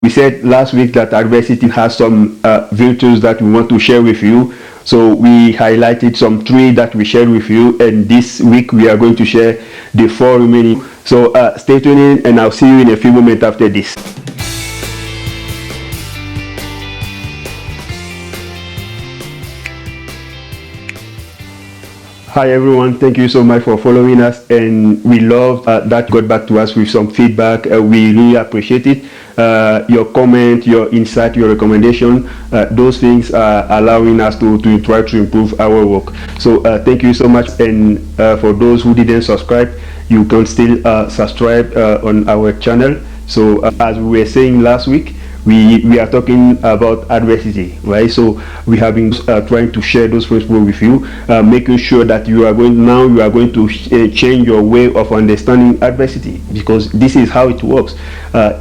We said last week that adversity has some virtues that we want to share with you. So we highlighted some three that we shared with you, and this week we are going to share the four remaining. So stay tuned in, and I'll see you in a few moments after this. Hi everyone, thank you so much for following us, and we love that got back to us with some feedback. We really appreciate it. Your comment, your insight, your recommendation, those things are allowing us to try to improve our work. So thank you so much, and for those who didn't subscribe, you can still subscribe on our channel. So as we were saying last week, we are talking about adversity, right? So we have been trying to share those principles with you, making sure that you are going to change your way of understanding adversity, because this is how it works.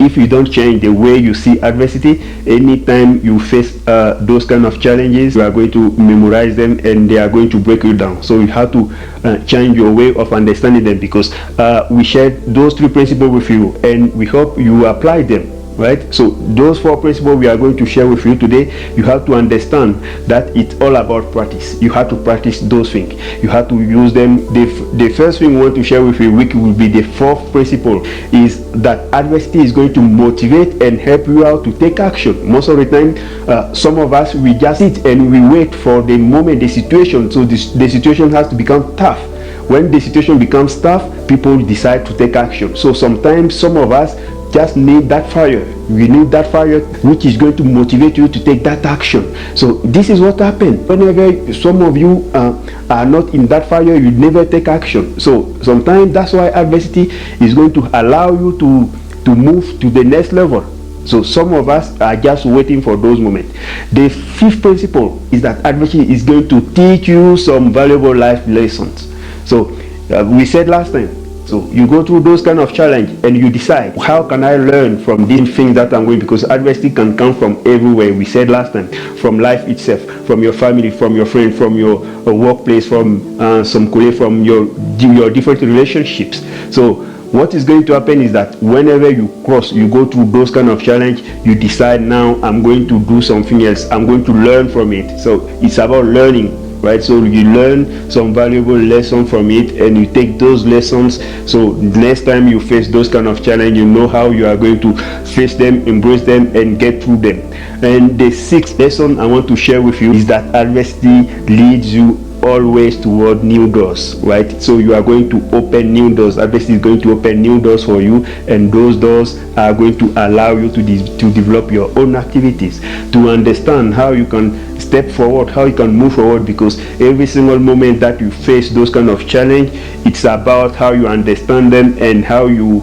If you don't change the way you see adversity, anytime you face those kind of challenges, you are going to memorize them and they are going to break you down. So you have to change your way of understanding them, because we shared those three principles with you, and we hope you apply them. Right? So those four principles we are going to share with you today, you have to understand that it's all about practice. You have to practice those things. You have to use them. The first thing we want to share with you, which will be the fourth principle, is that adversity is going to motivate and help you out to take action. Most of the time, some of us, we just sit and we wait for the moment, the situation. So the situation has to become tough. When the situation becomes tough, people decide to take action. So sometimes some of us just need that fire. We need that fire which is going to motivate you to take that action. So this is what happened. Whenever some of you are not in that fire, you never take action. So sometimes that's why adversity is going to allow you to move to the next level. So some of us are just waiting for those moments. The fifth principle is that adversity is going to teach you some valuable life lessons. So we said last time, so you go through those kind of challenge and you decide, how can I learn from these things that I'm going, because adversity can come from everywhere. We said last time, from life itself, from your family, from your friend, from your workplace, from some colleague, from your different relationships. So what is going to happen is that whenever you go through those kind of challenge, you decide, now I'm going to do something else. I'm going to learn from it. So it's about learning. Right, so you learn some valuable lesson from it, and you take those lessons. So next time you face those kind of challenge, you know how you are going to face them, embrace them, and get through them. And the sixth lesson I want to share with you is that adversity leads you always toward new doors, right? So you are going to open new doors. Adversity is going to open new doors for you, and those doors are going to allow you to develop your own activities, to understand how you can step forward, how you can move forward, because every single moment that you face those kind of challenge, it's about how you understand them and how you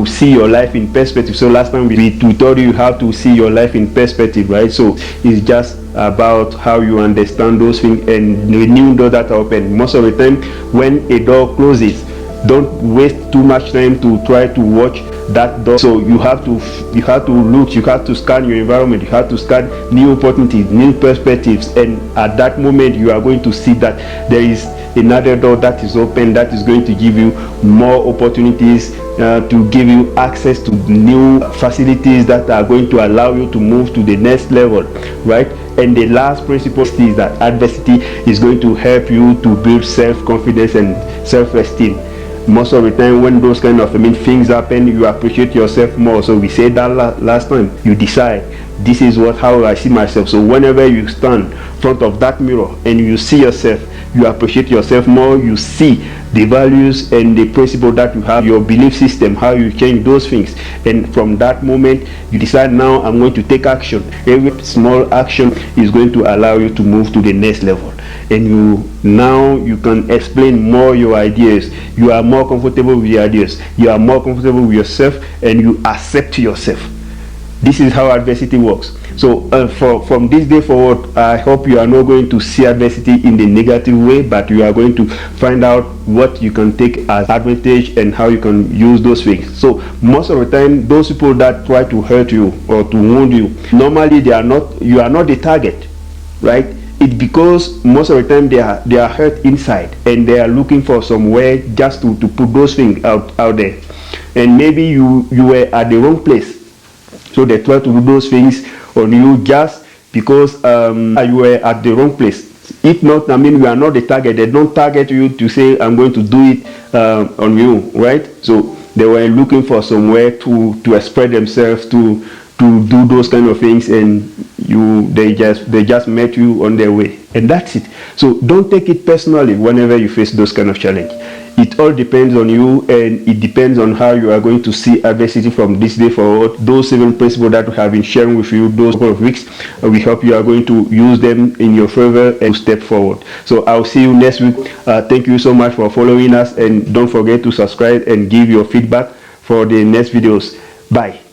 see your life in perspective. So last time we told you how to see your life in perspective, right? So it's just about how you understand those things and the new door that open. Most of the time when a door closes, don't waste too much time to try to watch that door. So you have to look, you have to scan your environment, you have to scan new opportunities, new perspectives, and at that moment you are going to see that there is another door that is open, that is going to give you more opportunities, to give you access to new facilities that are going to allow you to move to the next level, right? And the last principle is that adversity is going to help you to build self-confidence and self-esteem. Most of the time when those kind of things happen, you appreciate yourself more. So we said that last time, you decide, this is how I see myself. So whenever you stand in front of that mirror and you see yourself, you appreciate yourself more. You see the values and the principle that you have, your belief system, how you change those things, and from that moment you decide, now I'm going to take action. Every small action is going to allow you to move to the next level, and now you can explain more your ideas. You are more comfortable with your ideas, you are more comfortable with yourself, and you accept yourself. This is how adversity works. So from this day forward, I hope you are not going to see adversity in the negative way, but you are going to find out what you can take as advantage and how you can use those things. So most of the time, those people that try to hurt you or to wound you, normally you are not the target, right? It's because most of the time they are hurt inside, and they are looking for some way just to put those things out there. And maybe you were at the wrong place. So they try to do those things on you just because you were at the wrong place. If not, I mean, we are not the target. They don't target you to say, I'm going to do it on you, right? So they were looking for somewhere to spread themselves, to do those kind of things, and they just met you on their way, and that's it. So don't take it personally whenever you face those kind of challenge. It all depends on you, and it depends on how you are going to see adversity from this day forward. Those 7 principles that we have been sharing with you those couple of weeks, we hope you are going to use them in your favor and step forward. So I'll see you next week. Thank you so much for following us, and don't forget to subscribe and give your feedback for the next videos. Bye.